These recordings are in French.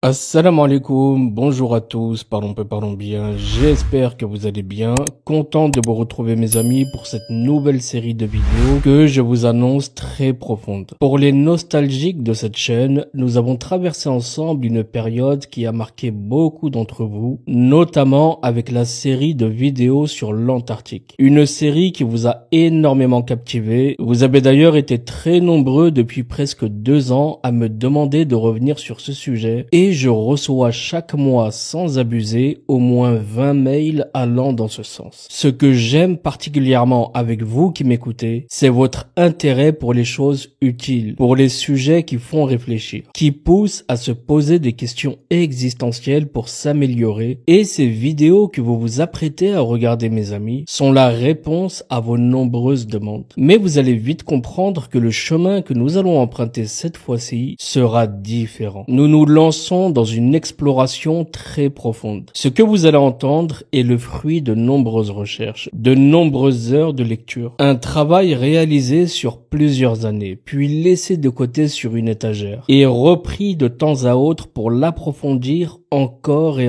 Assalamu alaikum, bonjour à tous, parlons bien, j'espère que vous allez bien, content de vous retrouver mes amis pour cette nouvelle série de vidéos que je vous annonce très profonde. Pour les nostalgiques de cette chaîne, nous avons traversé ensemble une période qui a marqué beaucoup d'entre vous, notamment avec la série de vidéos sur l'Antarctique. Une série qui vous a énormément captivé, vous avez d'ailleurs été très nombreux depuis presque 2 ans à me demander de revenir sur ce sujet et je reçois chaque mois sans abuser au moins 20 mails allant dans ce sens. Ce que j'aime particulièrement avec vous qui m'écoutez, c'est votre intérêt pour les choses utiles, pour les sujets qui font réfléchir, qui poussent à se poser des questions existentielles pour s'améliorer, et ces vidéos que vous vous apprêtez à regarder mes amis sont la réponse à vos nombreuses demandes. Mais vous allez vite comprendre que le chemin que nous allons emprunter cette fois-ci sera différent. Nous nous lançons dans une exploration très profonde. Ce que vous allez entendre est le fruit de nombreuses recherches, de nombreuses heures de lecture, un travail réalisé sur plusieurs années, puis laissé de côté sur une étagère, et repris de temps à autre pour l'approfondir encore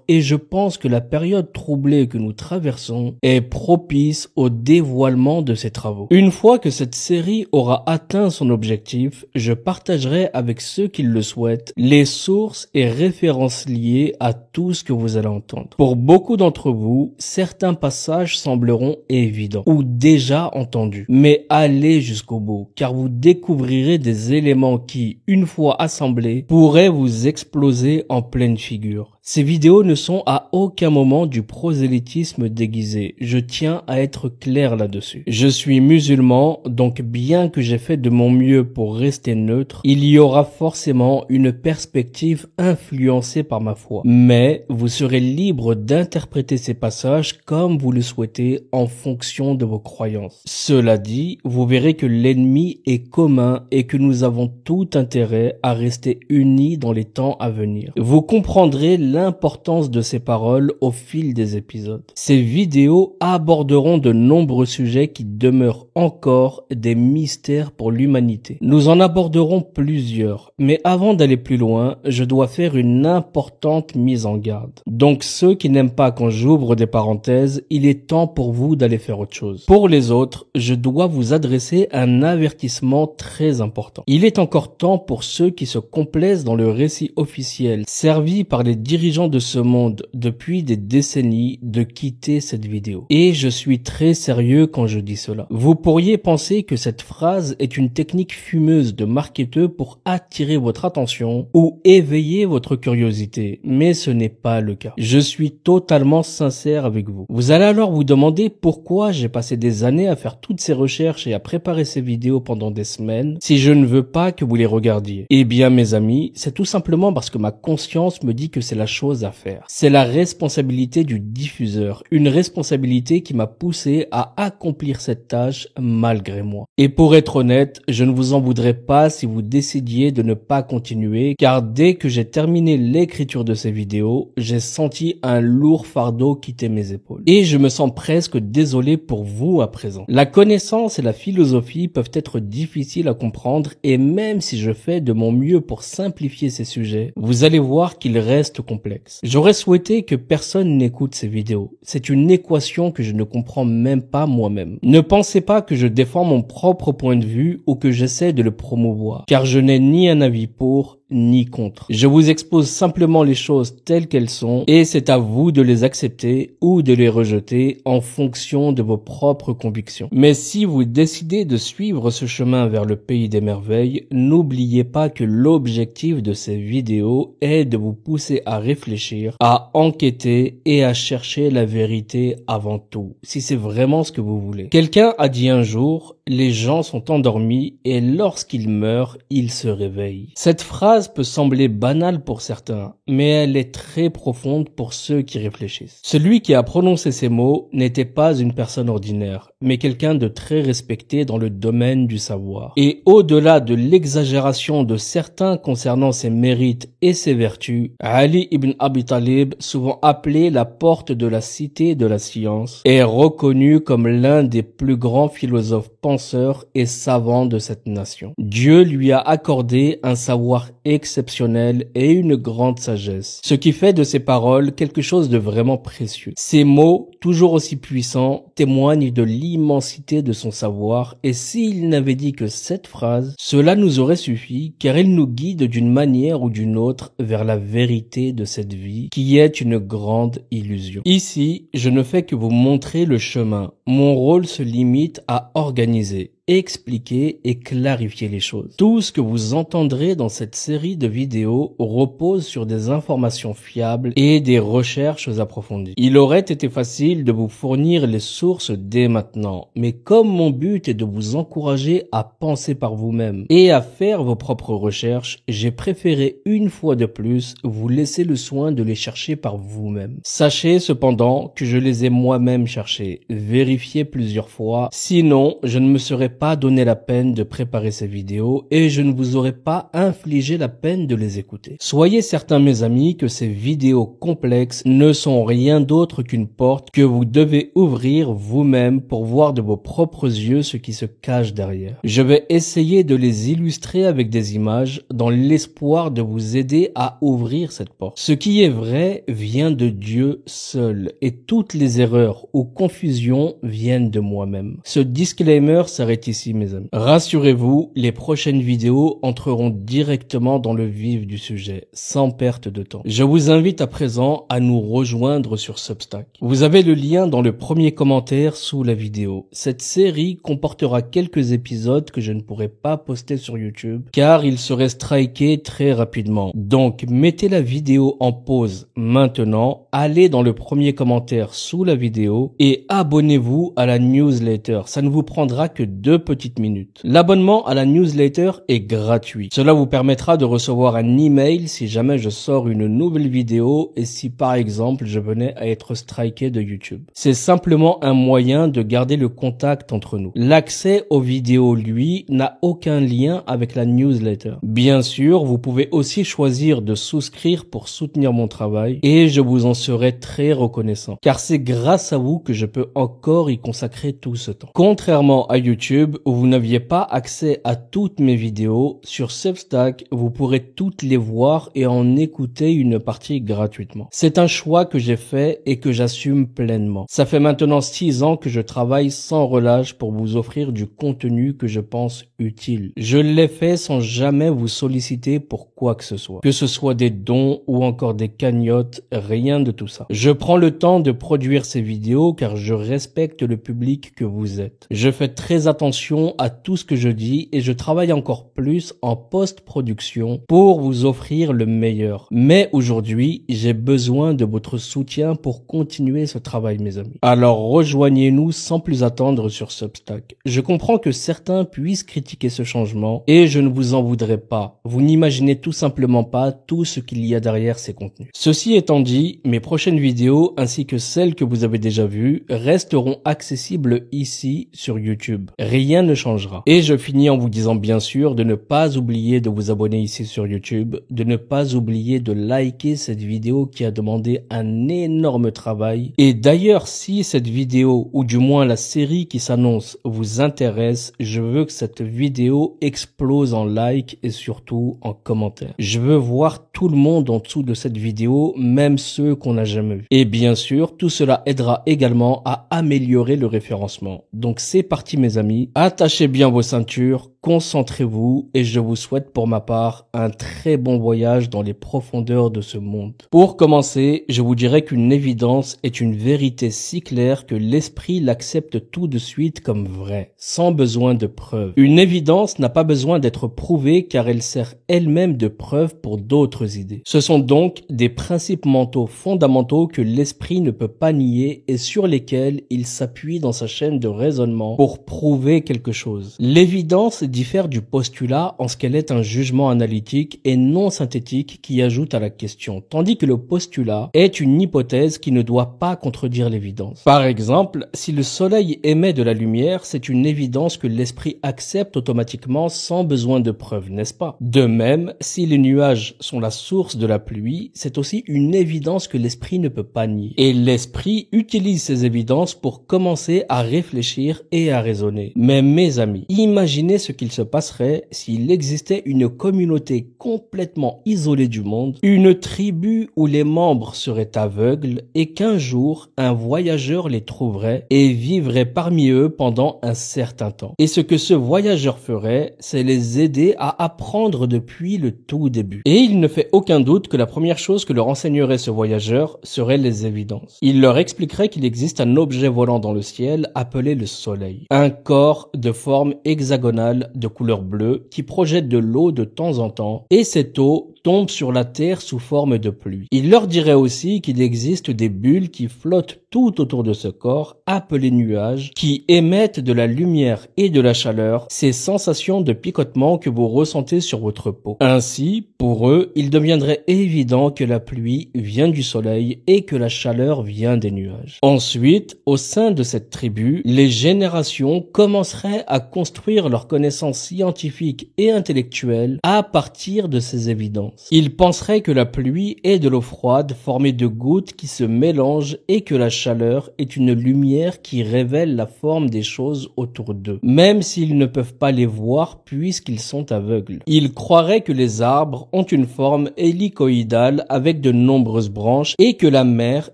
et je pense que la période troublée que nous traversons est propice au dévoilement de ces travaux. Une fois que cette série aura atteint son objectif, je partagerai avec ceux qui le souhaitent les sources et références liées à tout ce que vous allez entendre. Pour beaucoup d'entre vous, certains passages sembleront évidents ou déjà entendus, mais allez jusqu'au bout, car vous découvrirez des éléments qui, une fois assemblés, pourraient vous exploser en pleine figure. Ces vidéos ne sont à aucun moment du prosélytisme déguisé. Je tiens à être clair là-dessus. Je suis musulman, donc bien que j'ai fait de mon mieux pour rester neutre, il y aura forcément une perspective influencée par ma foi. Mais vous serez libre d'interpréter ces passages comme vous le souhaitez en fonction de vos croyances. Cela dit, vous verrez que l'ennemi est commun et que nous avons tout intérêt à rester unis dans les temps à venir. Vous comprendrez l'importance de ces paroles au fil des épisodes. Ces vidéos aborderont de nombreux sujets qui demeurent encore des mystères pour l'humanité. Nous en aborderons plusieurs, mais avant d'aller plus loin, je dois faire une importante mise en garde. Donc ceux qui n'aiment pas quand j'ouvre des parenthèses, il est temps pour vous d'aller faire autre chose. Pour les autres, je dois vous adresser un avertissement très important. Il est encore temps pour ceux qui se complaisent dans le récit officiel servi par les dirigeants de ce monde depuis des décennies de quitter cette vidéo. Et je suis très sérieux quand je dis cela. Vous pourriez penser que cette phrase est une technique fumeuse de marketeur pour attirer votre attention ou éveiller votre curiosité, mais ce n'est pas le cas. Je suis totalement sincère avec vous. Vous allez alors vous demander pourquoi j'ai passé des années à faire toutes ces recherches et à préparer ces vidéos pendant des semaines si je ne veux pas que vous les regardiez. Eh bien mes amis, c'est tout simplement parce que ma conscience me dit que c'est la chose à faire. C'est la responsabilité du diffuseur, une responsabilité qui m'a poussé à accomplir cette tâche malgré moi. Et pour être honnête, je ne vous en voudrais pas si vous décidiez de ne pas continuer, car dès que j'ai terminé l'écriture de ces vidéos, j'ai senti un lourd fardeau quitter mes épaules. Et je me sens presque désolé pour vous à présent. La connaissance et la philosophie peuvent être difficiles à comprendre et même si je fais de mon mieux pour simplifier ces sujets, vous allez voir qu'ils restent complexes. J'aurais souhaité que personne n'écoute ces vidéos. C'est une équation que je ne comprends même pas moi-même. Ne pensez pas que je défends mon propre point de vue ou que j'essaie de le promouvoir, car je n'ai ni un avis pour ni contre. Je vous expose simplement les choses telles qu'elles sont et c'est à vous de les accepter ou de les rejeter en fonction de vos propres convictions. Mais si vous décidez de suivre ce chemin vers le pays des merveilles, n'oubliez pas que l'objectif de ces vidéos est de vous pousser à réfléchir, à enquêter et à chercher la vérité avant tout, si c'est vraiment ce que vous voulez. Quelqu'un a dit un jour, les gens sont endormis et lorsqu'ils meurent, ils se réveillent. Cette phrase peut sembler banale pour certains, mais elle est très profonde pour ceux qui réfléchissent. Celui qui a prononcé ces mots n'était pas une personne ordinaire, mais quelqu'un de très respecté dans le domaine du savoir. Et au-delà de l'exagération de certains concernant ses mérites et ses vertus, Ali ibn Abi Talib, souvent appelé la porte de la cité de la science, est reconnu comme l'un des plus grands philosophes penseurs et savants de cette nation. Dieu lui a accordé un savoir exceptionnel et une grande sagesse, ce qui fait de ses paroles quelque chose de vraiment précieux. Ces mots, toujours aussi puissants, témoignent de l'immensité de son savoir, et s'il n'avait dit que cette phrase, cela nous aurait suffi, car il nous guide d'une manière ou d'une autre vers la vérité de cette vie, qui est une grande illusion. Ici, je ne fais que vous montrer le chemin. Mon rôle se limite à organiser, expliquer et clarifier les choses. Tout ce que vous entendrez dans cette série de vidéos repose sur des informations fiables et des recherches approfondies. Il aurait été facile de vous fournir les sources dès maintenant, mais comme mon but est de vous encourager à penser par vous-même et à faire vos propres recherches, j'ai préféré une fois de plus vous laisser le soin de les chercher par vous-même. Sachez cependant que je les ai moi-même cherchés, vérifiés plusieurs fois, sinon je ne me serais pas donné la peine de préparer ces vidéos et je ne vous aurais pas infligé la peine de les écouter. Soyez certains mes amis que ces vidéos complexes ne sont rien d'autre qu'une porte que vous devez ouvrir vous-même pour voir de vos propres yeux ce qui se cache derrière. Je vais essayer de les illustrer avec des images dans l'espoir de vous aider à ouvrir cette porte. Ce qui est vrai vient de Dieu seul et toutes les erreurs ou confusions viennent de moi-même. Ce disclaimer s'arrête ici mes amis. Rassurez-vous, les prochaines vidéos entreront directement dans le vif du sujet, sans perte de temps. Je vous invite à présent à nous rejoindre sur Substack. Vous avez le lien dans le premier commentaire sous la vidéo. Cette série comportera quelques épisodes que je ne pourrai pas poster sur YouTube, car ils seraient strikés très rapidement. Donc mettez la vidéo en pause maintenant, allez dans le premier commentaire sous la vidéo et abonnez-vous à la newsletter. Ça ne vous prendra que 2 petites minutes. L'abonnement à la newsletter est gratuit. Cela vous permettra de recevoir un email si jamais je sors une nouvelle vidéo et si par exemple je venais à être striké de YouTube. C'est simplement un moyen de garder le contact entre nous. L'accès aux vidéos, lui, n'a aucun lien avec la newsletter. Bien sûr, vous pouvez aussi choisir de souscrire pour soutenir mon travail et je vous en serai très reconnaissant, car c'est grâce à vous que je peux encore y consacrer tout ce temps. Contrairement à YouTube, où vous n'aviez pas accès à toutes mes vidéos, sur Substack, vous pourrez toutes les voir et en écouter une partie gratuitement. C'est un choix que j'ai fait et que j'assume pleinement. Ça fait maintenant 6 ans que je travaille sans relâche pour vous offrir du contenu que je pense utile. Je l'ai fait sans jamais vous solliciter pour quoi que ce soit. Que ce soit des dons ou encore des cagnottes, rien de tout ça. Je prends le temps de produire ces vidéos car je respecte le public que vous êtes. Je fais très attention à tout ce que je dis et je travaille encore plus en post-production pour vous offrir le meilleur. Mais aujourd'hui, j'ai besoin de votre soutien pour continuer ce travail, mes amis. Alors rejoignez-nous sans plus attendre sur Substack. Je comprends que certains puissent critiquer ce changement et je ne vous en voudrais pas. Vous n'imaginez tout simplement pas tout ce qu'il y a derrière ces contenus. Ceci étant dit, mes prochaines vidéos ainsi que celles que vous avez déjà vues resteront accessibles ici sur YouTube. Rien ne changera. Et je finis en vous disant bien sûr de ne pas oublier de vous abonner ici sur YouTube, de ne pas oublier de liker cette vidéo qui a demandé un énorme travail. Et d'ailleurs, si cette vidéo, ou du moins la série qui s'annonce, vous intéresse, je veux que cette vidéo explose en like et surtout en commentaire. Je veux voir tout le monde en dessous de cette vidéo, même ceux qu'on n'a jamais vus. Et bien sûr, tout cela aidera également à améliorer le référencement. Donc c'est parti mes amis, attachez bien vos ceintures, concentrez-vous et je vous souhaite pour ma part un très bon voyage dans les profondeurs de ce monde. Pour commencer, je vous dirais qu'une évidence est une vérité si claire que l'esprit l'accepte tout de suite comme vraie, sans besoin de preuves. Une évidence n'a pas besoin d'être prouvée car elle sert elle-même de preuve pour d'autres idées. Ce sont donc des principes mentaux fondamentaux que l'esprit ne peut pas nier et sur lesquels il s'appuie dans sa chaîne de raisonnement pour prouver quelque chose. L'évidence diffère du postulat en ce qu'elle est un jugement analytique et non synthétique qui ajoute à la question, tandis que le postulat est une hypothèse qui ne doit pas contredire l'évidence. Par exemple, si le soleil émet de la lumière, c'est une évidence que l'esprit accepte automatiquement sans besoin de preuve, n'est-ce pas? De même, si les nuages sont la source de la pluie, c'est aussi une évidence que l'esprit ne peut pas nier. Et l'esprit utilise ces évidences pour commencer à réfléchir et à raisonner. Mais mes amis, imaginez ce qu'il qu'il se passerait s'il existait une communauté complètement isolée du monde, une tribu où les membres seraient aveugles et qu'un jour, un voyageur les trouverait et vivrait parmi eux pendant un certain temps. Et ce que ce voyageur ferait, c'est les aider à apprendre depuis le tout début. Et il ne fait aucun doute que la première chose que leur enseignerait ce voyageur serait les évidences. Il leur expliquerait qu'il existe un objet volant dans le ciel appelé le soleil. Un corps de forme hexagonale de couleur bleue qui projette de l'eau de temps en temps et cette eau tombe sur la terre sous forme de pluie. Il leur dirait aussi qu'il existe des bulles qui flottent tout autour de ce corps, appelés nuages, qui émettent de la lumière et de la chaleur, ces sensations de picotement que vous ressentez sur votre peau. Ainsi, pour eux, il deviendrait évident que la pluie vient du soleil et que la chaleur vient des nuages. Ensuite, au sein de cette tribu, les générations commenceraient à construire leurs connaissances scientifiques et intellectuelles à partir de ces évidences. Ils penseraient que la pluie est de l'eau froide formée de gouttes qui se mélangent et que la chaleur est une lumière qui révèle la forme des choses autour d'eux, même s'ils ne peuvent pas les voir puisqu'ils sont aveugles. Ils croiraient que les arbres ont une forme hélicoïdale avec de nombreuses branches et que la mer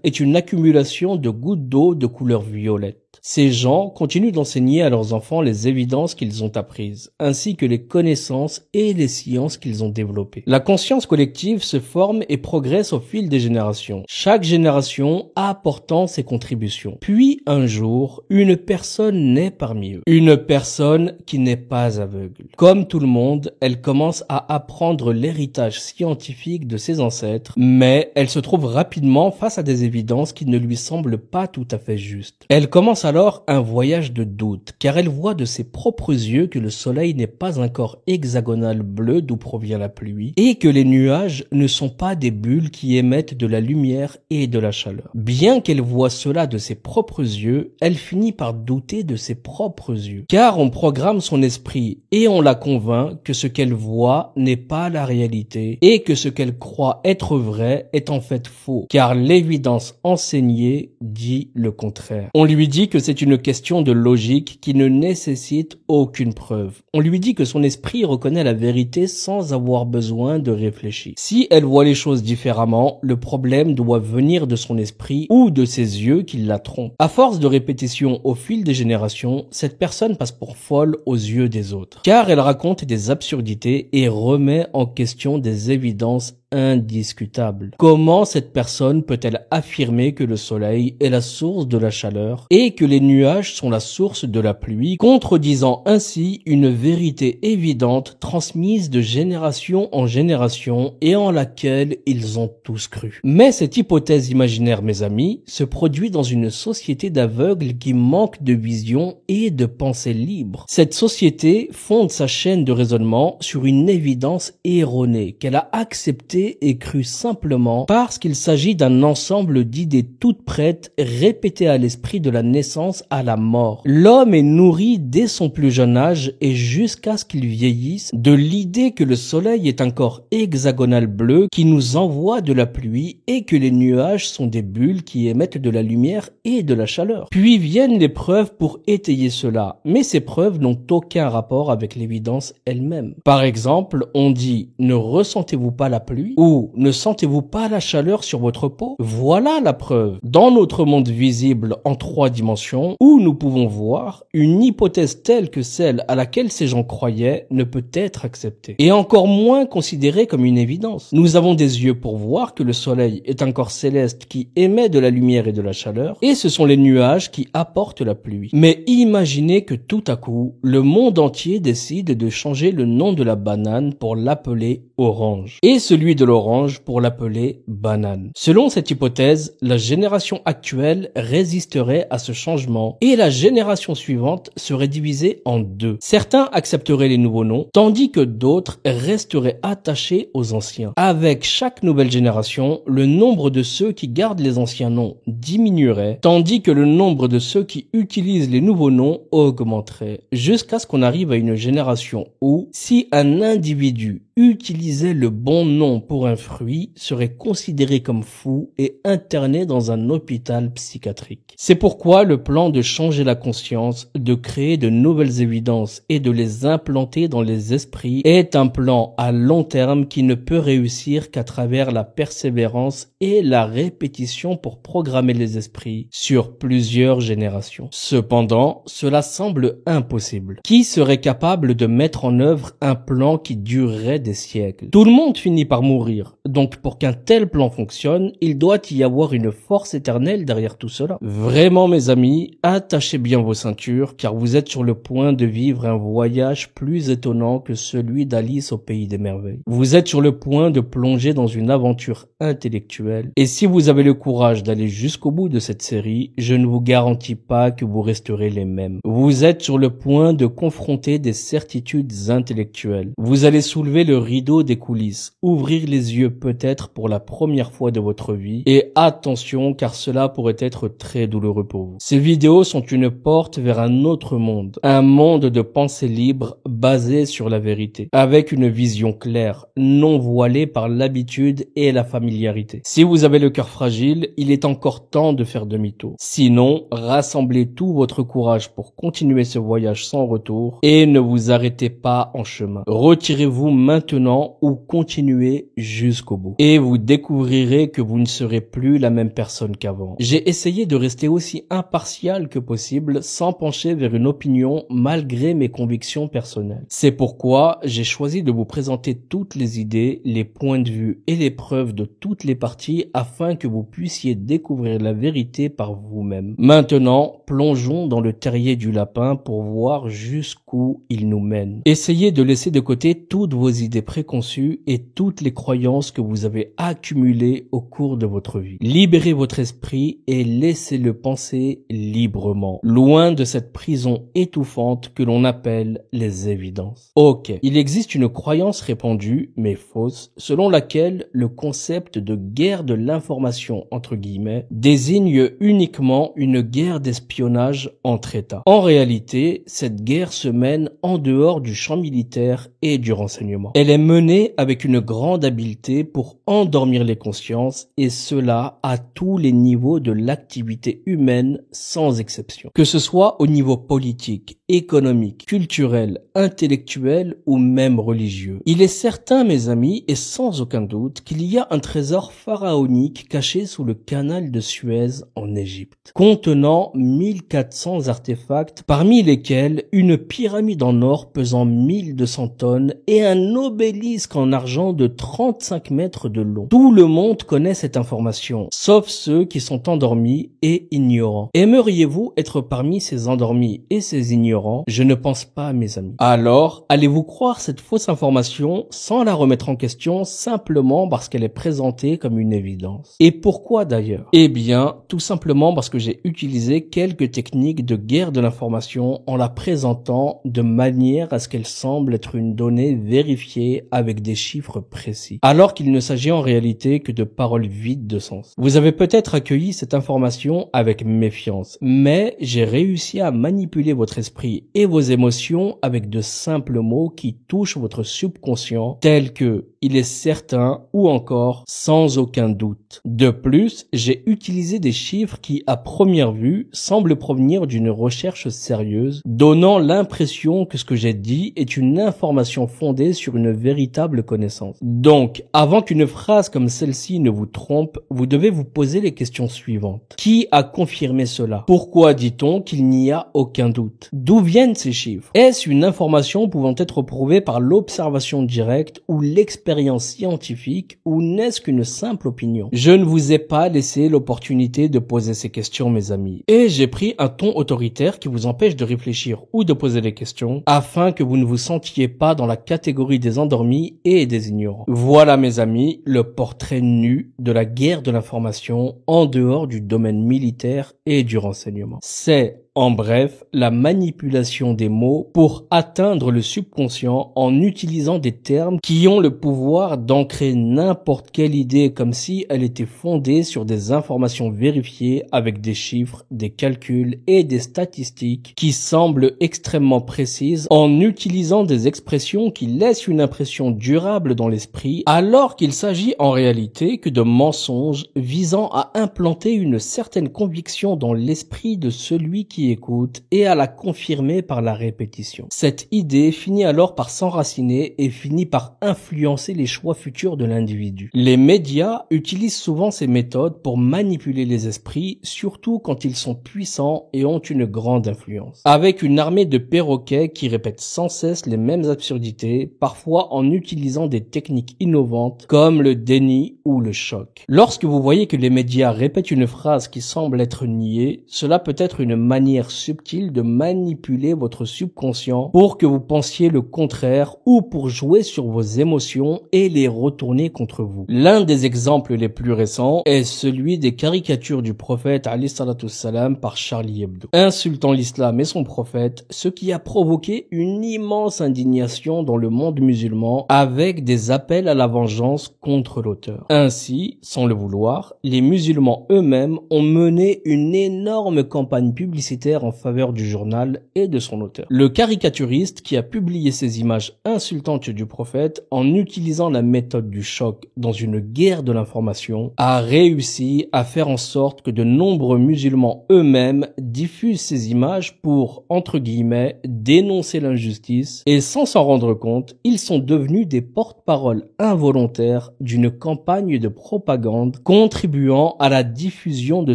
est une accumulation de gouttes d'eau de couleur violette. Ces gens continuent d'enseigner à leurs enfants les évidences qu'ils ont apprises, ainsi que les connaissances et les sciences qu'ils ont développées. La conscience collective se forme et progresse au fil des générations, chaque génération apportant ses contributions. Puis, un jour, une personne naît parmi eux. Une personne qui n'est pas aveugle. Comme tout le monde, elle commence à apprendre l'héritage scientifique de ses ancêtres, mais elle se trouve rapidement face à des évidences qui ne lui semblent pas tout à fait justes. Elle commence alors un voyage de doute, car elle voit de ses propres yeux que le soleil n'est pas un corps hexagonal bleu d'où provient la pluie, et que les nuages ne sont pas des bulles qui émettent de la lumière et de la chaleur. Bien qu'elle voie cela de ses propres yeux, elle finit par douter de ses propres yeux, car on programme son esprit et on la convainc que ce qu'elle voit n'est pas la réalité, et que ce qu'elle croit être vrai est en fait faux, car l'évidence enseignée dit le contraire. On lui dit que c'est une question de logique qui ne nécessite aucune preuve. On lui dit que son esprit reconnaît la vérité sans avoir besoin de réfléchir. Si elle voit les choses différemment, le problème doit venir de son esprit ou de ses yeux qui la trompent. À force de répétition au fil des générations, cette personne passe pour folle aux yeux des autres, car elle raconte des absurdités et remet en question des évidences indiscutable. Comment cette personne peut-elle affirmer que le soleil est la source de la chaleur et que les nuages sont la source de la pluie, contredisant ainsi une vérité évidente transmise de génération en génération et en laquelle ils ont tous cru? Mais cette hypothèse imaginaire, mes amis, se produit dans une société d'aveugles qui manque de vision et de pensée libre. Cette société fonde sa chaîne de raisonnement sur une évidence erronée qu'elle a acceptée et cru simplement parce qu'il s'agit d'un ensemble d'idées toutes prêtes répétées à l'esprit de la naissance à la mort. L'homme est nourri dès son plus jeune âge et jusqu'à ce qu'il vieillisse de l'idée que le soleil est un corps hexagonal bleu qui nous envoie de la pluie et que les nuages sont des bulles qui émettent de la lumière et de la chaleur. Puis viennent les preuves pour étayer cela, mais ces preuves n'ont aucun rapport avec l'évidence elle-même. Par exemple, on dit « Ne ressentez-vous pas la pluie ?» ou « Ne sentez-vous pas la chaleur sur votre peau ?» Voilà la preuve. Dans notre monde visible en 3 dimensions, où nous pouvons voir, une hypothèse telle que celle à laquelle ces gens croyaient ne peut être acceptée, et encore moins considérée comme une évidence. Nous avons des yeux pour voir que le soleil est un corps céleste qui émet de la lumière et de la chaleur, et ce sont les nuages qui apportent la pluie. Mais imaginez que tout à coup, le monde entier décide de changer le nom de la banane pour l'appeler orange, et celui de l'orange pour l'appeler banane. Selon cette hypothèse, la génération actuelle résisterait à ce changement et la génération suivante serait divisée en 2. Certains accepteraient les nouveaux noms, tandis que d'autres resteraient attachés aux anciens. Avec chaque nouvelle génération, le nombre de ceux qui gardent les anciens noms diminuerait, tandis que le nombre de ceux qui utilisent les nouveaux noms augmenterait, jusqu'à ce qu'on arrive à une génération où, si un individu utilisait le bon nom pour un fruit serait considéré comme fou et interné dans un hôpital psychiatrique. C'est pourquoi le plan de changer la conscience, de créer de nouvelles évidences et de les implanter dans les esprits est un plan à long terme qui ne peut réussir qu'à travers la persévérance et la répétition pour programmer les esprits sur plusieurs générations. Cependant, cela semble impossible. Qui serait capable de mettre en œuvre un plan qui durerait des siècles? Tout le monde finit par mourir. Donc pour qu'un tel plan fonctionne, il doit y avoir une force éternelle derrière tout cela. Vraiment mes amis, attachez bien vos ceintures car vous êtes sur le point de vivre un voyage plus étonnant que celui d'Alice au pays des merveilles. Vous êtes sur le point de plonger dans une aventure intellectuelle et si vous avez le courage d'aller jusqu'au bout de cette série, je ne vous garantis pas que vous resterez les mêmes. Vous êtes sur le point de confronter des certitudes intellectuelles. Vous allez soulever le rideau des coulisses, ouvrir les yeux peut-être pour la première fois de votre vie et attention car cela pourrait être très douloureux pour vous. Ces vidéos sont une porte vers un autre monde, un monde de pensée libre basé sur la vérité, avec une vision claire, non voilée par l'habitude et la familiarité. Si vous avez le cœur fragile, il est encore temps de faire demi-tour. Sinon, rassemblez tout votre courage pour continuer ce voyage sans retour et ne vous arrêtez pas en chemin. Retirez-vous maintenant ou continuez jusqu'au bout. Et vous découvrirez que vous ne serez plus la même personne qu'avant. J'ai essayé de rester aussi impartial que possible sans pencher vers une opinion malgré mes convictions personnelles. C'est pourquoi j'ai choisi de vous présenter toutes les idées, les points de vue et les preuves de toutes les parties afin que vous puissiez découvrir la vérité par vous-même. Maintenant, plongeons dans le terrier du lapin pour voir jusqu'où il nous mène. Essayez de laisser de côté toutes vos idées préconçues et toutes les croyances que vous avez accumulées au cours de votre vie. Libérez votre esprit et laissez-le penser librement, loin de cette prison étouffante que l'on appelle les évidences. Ok, il existe une croyance répandue, mais fausse, selon laquelle le concept de guerre de l'information, entre guillemets, désigne uniquement une guerre d'espionnage entre États. En réalité, cette guerre se mène en dehors du champ militaire et du renseignement. Elle est menée avec une grande habileté pour endormir les consciences et cela à tous les niveaux de l'activité humaine sans exception. Que ce soit au niveau politique, économique, culturel, intellectuel ou même religieux. Il est certain, mes amis, et sans aucun doute, qu'il y a un trésor pharaonique caché sous le canal de Suez en Égypte, contenant 1400 artefacts, parmi lesquels une pyramide en or pesant 1200 tonnes et un obélisque en argent de 35 mètres de long. Tout le monde connaît cette information, sauf ceux qui sont endormis et ignorants. Aimeriez-vous être parmi ces endormis et ces ignorants? Je ne pense pas, mes amis. Alors, allez-vous croire cette fausse information sans la remettre en question simplement parce qu'elle est présentée comme une évidence? Et pourquoi d'ailleurs? Eh bien, tout simplement parce que j'ai utilisé quelques techniques de guerre de l'information en la présentant de manière à ce qu'elle semble être une donnée vérifiée avec des chiffres précis, alors qu'il ne s'agit en réalité que de paroles vides de sens. Vous avez peut-être accueilli cette information avec méfiance, mais j'ai réussi à manipuler votre esprit et vos émotions avec de simples mots qui touchent votre subconscient, tels que « il est certain » ou encore « sans aucun doute ». De plus, j'ai utilisé des chiffres qui, à première vue, semblent provenir d'une recherche sérieuse, donnant l'impression que ce que j'ai dit est une information fondée sur une véritable connaissance. Donc, avant qu'une phrase comme celle-ci ne vous trompe, vous devez vous poser les questions suivantes. Qui a confirmé cela? Pourquoi dit-on qu'il n'y a aucun doute? D'où viennent ces chiffres? Est-ce une information pouvant être prouvée par l'observation directe ou l'expérience scientifique ou n'est-ce qu'une simple opinion? Je ne vous ai pas laissé l'opportunité de poser ces questions, mes amis. Et j'ai pris un ton autoritaire qui vous empêche de réfléchir ou de poser des questions afin que vous ne vous sentiez pas dans la catégorie des endormis et des ignorants. Voilà, mes amis, le portrait nu de la guerre de l'information en dehors du domaine militaire et du renseignement. C'est En bref, la manipulation des mots pour atteindre le subconscient en utilisant des termes qui ont le pouvoir d'ancrer n'importe quelle idée comme si elle était fondée sur des informations vérifiées avec des chiffres, des calculs et des statistiques qui semblent extrêmement précises en utilisant des expressions qui laissent une impression durable dans l'esprit alors qu'il s'agit en réalité que de mensonges visant à implanter une certaine conviction dans l'esprit de celui qui écoute et à la confirmer par la répétition. Cette idée finit alors par s'enraciner et finit par influencer les choix futurs de l'individu. Les médias utilisent souvent ces méthodes pour manipuler les esprits, surtout quand ils sont puissants et ont une grande influence. Avec une armée de perroquets qui répètent sans cesse les mêmes absurdités, parfois en utilisant des techniques innovantes comme le déni ou le choc. Lorsque vous voyez que les médias répètent une phrase qui semble être niée, cela peut être une manière subtile de manipuler votre subconscient pour que vous pensiez le contraire ou pour jouer sur vos émotions et les retourner contre vous. L'un des exemples les plus récents est celui des caricatures du prophète alayhi salatu wassalam par Charlie Hebdo, insultant l'islam et son prophète, ce qui a provoqué une immense indignation dans le monde musulman avec des appels à la vengeance contre l'auteur. Ainsi, sans le vouloir, les musulmans eux-mêmes ont mené une énorme campagne publicitaire en faveur du journal et de son auteur. Le caricaturiste qui a publié ces images insultantes du prophète en utilisant la méthode du choc dans une guerre de l'information a réussi à faire en sorte que de nombreux musulmans eux-mêmes diffusent ces images pour, entre guillemets, dénoncer l'injustice et sans s'en rendre compte, ils sont devenus des porte-paroles involontaires d'une campagne de propagande contribuant à la diffusion de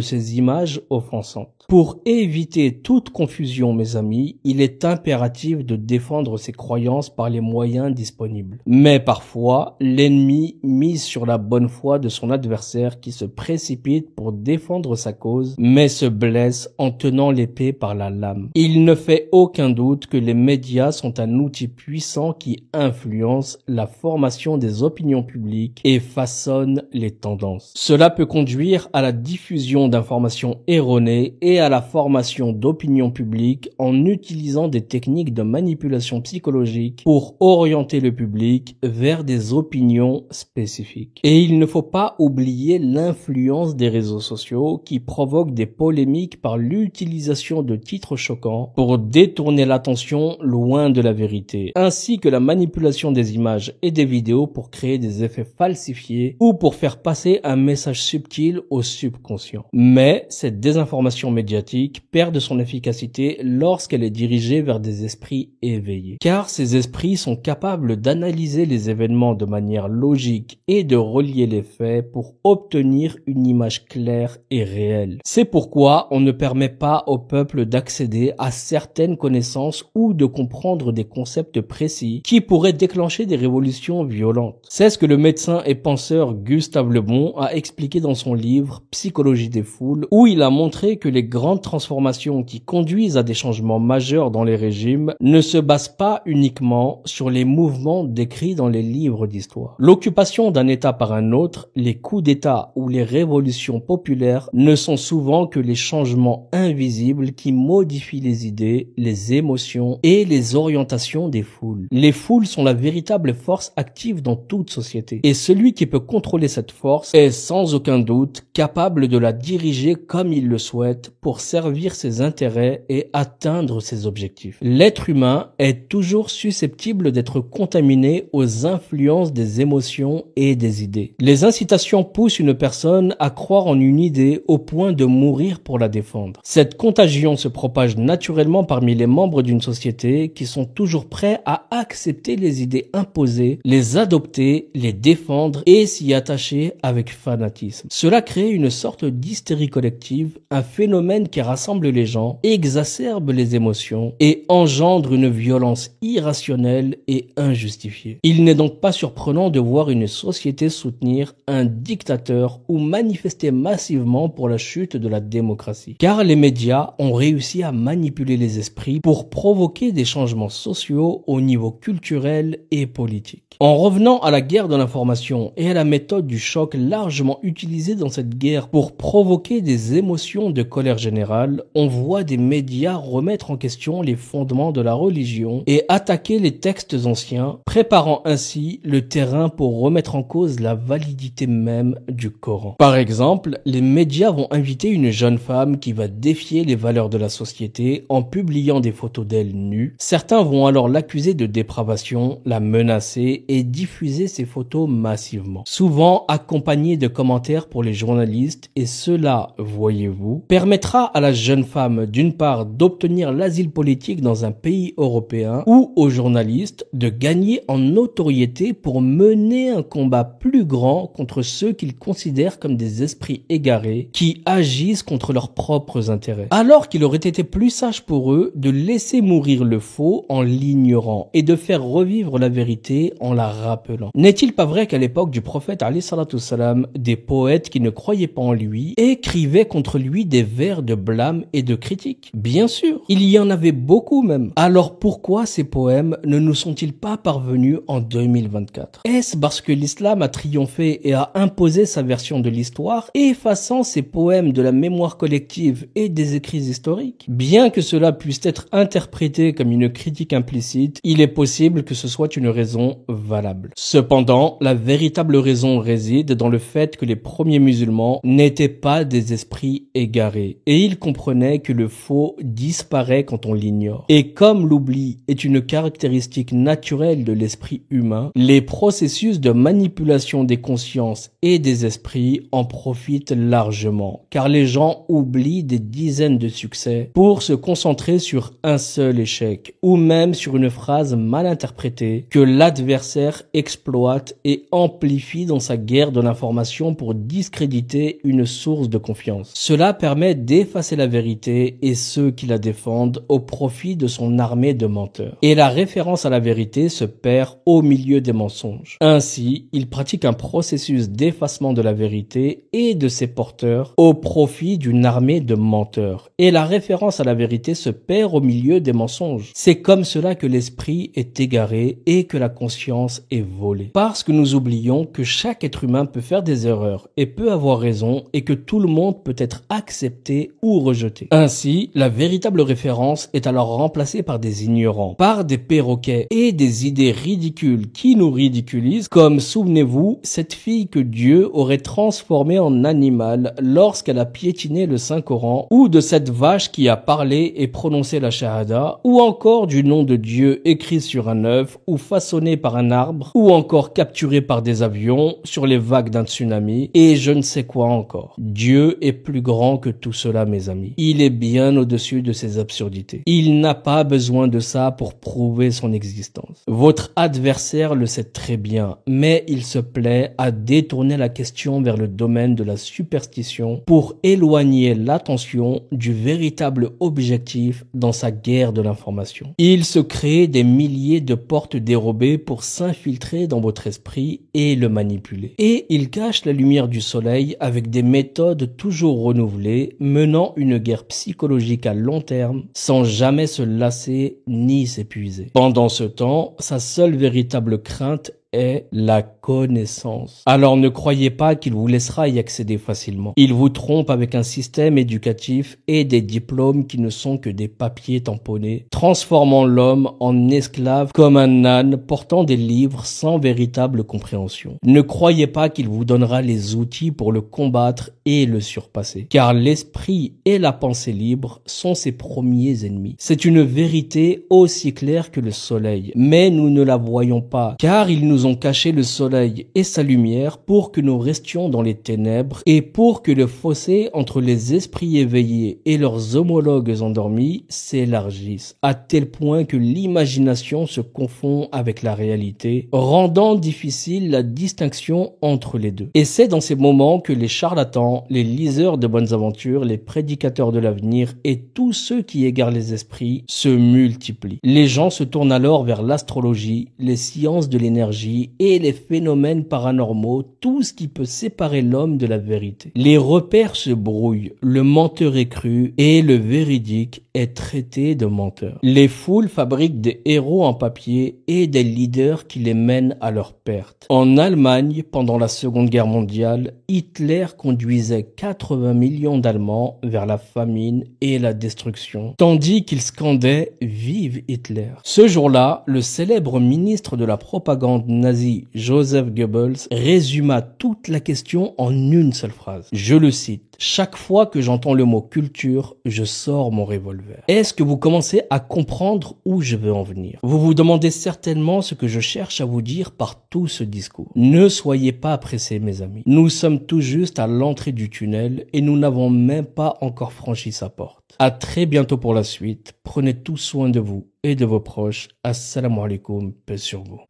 ces images offensantes. Pour éviter toute confusion, mes amis, il est impératif de défendre ses croyances par les moyens disponibles. Mais parfois, l'ennemi mise sur la bonne foi de son adversaire qui se précipite pour défendre sa cause, mais se blesse en tenant l'épée par la lame. Il ne fait aucun doute que les médias sont un outil puissant qui influence la formation des opinions publiques et façonne les tendances. Cela peut conduire à la diffusion d'informations erronées et à la formation d'opinions publiques en utilisant des techniques de manipulation psychologique pour orienter le public vers des opinions spécifiques. Et il ne faut pas oublier l'influence des réseaux sociaux qui provoquent des polémiques par l'utilisation de titres choquants pour détourner l'attention loin de la vérité, ainsi que la manipulation des images et des vidéos pour créer des effets falsifiés ou pour faire passer un message subtil au subconscient. Mais cette désinformation médiatique perd de son efficacité lorsqu'elle est dirigée vers des esprits éveillés. Car ces esprits sont capables d'analyser les événements de manière logique et de relier les faits pour obtenir une image claire et réelle. C'est pourquoi on ne permet pas au peuple d'accéder à certaines connaissances ou de comprendre des concepts précis qui pourraient déclencher des révolutions violentes. C'est ce que le médecin et penseur Gustave Le Bon a expliqué dans son livre Psychologie des foules, où il a montré que les grandes transformations qui conduisent à des changements majeurs dans les régimes ne se basent pas uniquement sur les mouvements décrits dans les livres d'histoire. L'occupation d'un État par un autre, les coups d'État ou les révolutions populaires ne sont souvent que les changements invisibles qui modifient les idées, les émotions et les orientations des foules. Les foules sont la véritable force active dans toute société. Et celui qui peut contrôler cette force est sans aucun doute capable de la diriger comme il le souhaite pour servir ses intérêts et atteindre ses objectifs. L'être humain est toujours susceptible d'être contaminé aux influences des émotions et des idées. Les incitations poussent une personne à croire en une idée au point de mourir pour la défendre. Cette contagion se propage naturellement parmi les membres d'une société qui sont toujours prêts à accepter les idées imposées, les adopter, les défendre et s'y attacher avec fanatisme. Cela crée une sorte d'hystérie collective, un phénomène qui rassemble les gens, exacerbe les émotions et engendre une violence irrationnelle et injustifiée. Il n'est donc pas surprenant de voir une société soutenir un dictateur ou manifester massivement pour la chute de la démocratie. Car les médias ont réussi à manipuler les esprits pour provoquer des changements sociaux au niveau culturel et politique. En revenant à la guerre de l'information et à la méthode du choc largement utilisée dans cette guerre pour provoquer des émotions de colère générale, on l'on voit des médias remettre en question les fondements de la religion et attaquer les textes anciens, préparant ainsi le terrain pour remettre en cause la validité même du Coran. Par exemple, les médias vont inviter une jeune femme qui va défier les valeurs de la société en publiant des photos d'elle nue. Certains vont alors l'accuser de dépravation, la menacer et diffuser ces photos massivement, souvent accompagnées de commentaires pour les journalistes, et cela, voyez-vous, permettra à la jeune femme d'une part d'obtenir l'asile politique dans un pays européen ou aux journalistes de gagner en notoriété pour mener un combat plus grand contre ceux qu'ils considèrent comme des esprits égarés qui agissent contre leurs propres intérêts. Alors qu'il aurait été plus sage pour eux de laisser mourir le faux en l'ignorant et de faire revivre la vérité en la rappelant. N'est-il pas vrai qu'à l'époque du prophète alayhi salatu salam, des poètes qui ne croyaient pas en lui écrivaient contre lui des vers de blâme et de critique? Bien sûr, il y en avait beaucoup même. Alors pourquoi ces poèmes ne nous sont-ils pas parvenus en 2024? Est-ce parce que l'islam a triomphé et a imposé sa version de l'histoire, effaçant ces poèmes de la mémoire collective et des écrits historiques? Bien que cela puisse être interprété comme une critique implicite, il est possible que ce soit une raison valable. Cependant, la véritable raison réside dans le fait que les premiers musulmans n'étaient pas des esprits égarés, et ils comprenaient que le faux disparaît quand on l'ignore. Et comme l'oubli est une caractéristique naturelle de l'esprit humain, les processus de manipulation des consciences et des esprits en profitent largement, car les gens oublient des dizaines de succès pour se concentrer sur un seul échec, ou même sur une phrase mal interprétée que l'adversaire exploite et amplifie dans sa guerre de l'information pour discréditer une source de confiance. Cela permet d'effacer la vérité et ceux qui la défendent au profit de son armée de menteurs. Et la référence à la vérité se perd au milieu des mensonges. Ainsi, il pratique un processus d'effacement de la vérité et de ses porteurs au profit d'une armée de menteurs. Et la référence à la vérité se perd au milieu des mensonges. C'est comme cela que l'esprit est égaré et que la conscience est volée. Parce que nous oublions que chaque être humain peut faire des erreurs et peut avoir raison, et que tout le monde peut être accepté ou rejeté. Ainsi, la véritable référence est alors remplacée par des ignorants, par des perroquets et des idées ridicules qui nous ridiculisent, comme souvenez-vous, cette fille que Dieu aurait transformée en animal lorsqu'elle a piétiné le Saint-Coran, ou de cette vache qui a parlé et prononcé la shahada, ou encore du nom de Dieu écrit sur un œuf ou façonné par un arbre, ou encore capturé par des avions sur les vagues d'un tsunami, et je ne sais quoi encore. Dieu est plus grand que tout cela, mes amis. Il est bien au-dessus de ces absurdités. Il n'a pas besoin de ça pour prouver son existence. Votre adversaire le sait très bien, mais il se plaît à détourner la question vers le domaine de la superstition pour éloigner l'attention du véritable objectif dans sa guerre de l'information. Il se crée des milliers de portes dérobées pour s'infiltrer dans votre esprit et le manipuler. Et il cache la lumière du soleil avec des méthodes toujours renouvelées, menant une guerre psychologique à long terme sans jamais se lasser ni s'épuiser. Pendant ce temps, sa seule véritable crainte est la connaissance. Alors ne croyez pas qu'il vous laissera y accéder facilement. Il vous trompe avec un système éducatif et des diplômes qui ne sont que des papiers tamponnés, transformant l'homme en esclave comme un âne portant des livres sans véritable compréhension. Ne croyez pas qu'il vous donnera les outils pour le combattre et le surpasser, car l'esprit et la pensée libre sont ses premiers ennemis. C'est une vérité aussi claire que le soleil, mais nous ne la voyons pas, car il nous ont caché le soleil et sa lumière pour que nous restions dans les ténèbres et pour que le fossé entre les esprits éveillés et leurs homologues endormis s'élargisse, à tel point que l'imagination se confond avec la réalité, rendant difficile la distinction entre les deux. Et c'est dans ces moments que les charlatans, les liseurs de bonnes aventures, les prédicateurs de l'avenir et tous ceux qui égarent les esprits se multiplient. Les gens se tournent alors vers l'astrologie, les sciences de l'énergie et les phénomènes paranormaux, tout ce qui peut séparer l'homme de la vérité. Les repères se brouillent, le menteur est cru et le véridique est traité de menteur. Les foules fabriquent des héros en papier et des leaders qui les mènent à leur perte. En Allemagne, pendant la Seconde Guerre mondiale, Hitler conduisait 80 millions d'Allemands vers la famine et la destruction, tandis qu'il scandait « Vive Hitler ». Ce jour-là, le célèbre ministre de la propagande nazie, Joseph Goebbels, résuma toute la question en une seule phrase. Je le cite. « Chaque fois que j'entends le mot culture, je sors mon revolver. » Est-ce que vous commencez à comprendre où je veux en venir? Vous vous demandez certainement ce que je cherche à vous dire par tout ce discours. Ne soyez pas pressés, mes amis. Nous sommes tout juste à l'entrée du tunnel et nous n'avons même pas encore franchi sa porte. À très bientôt pour la suite. Prenez tout soin de vous et de vos proches. Assalamu alaikum, paix sur vous.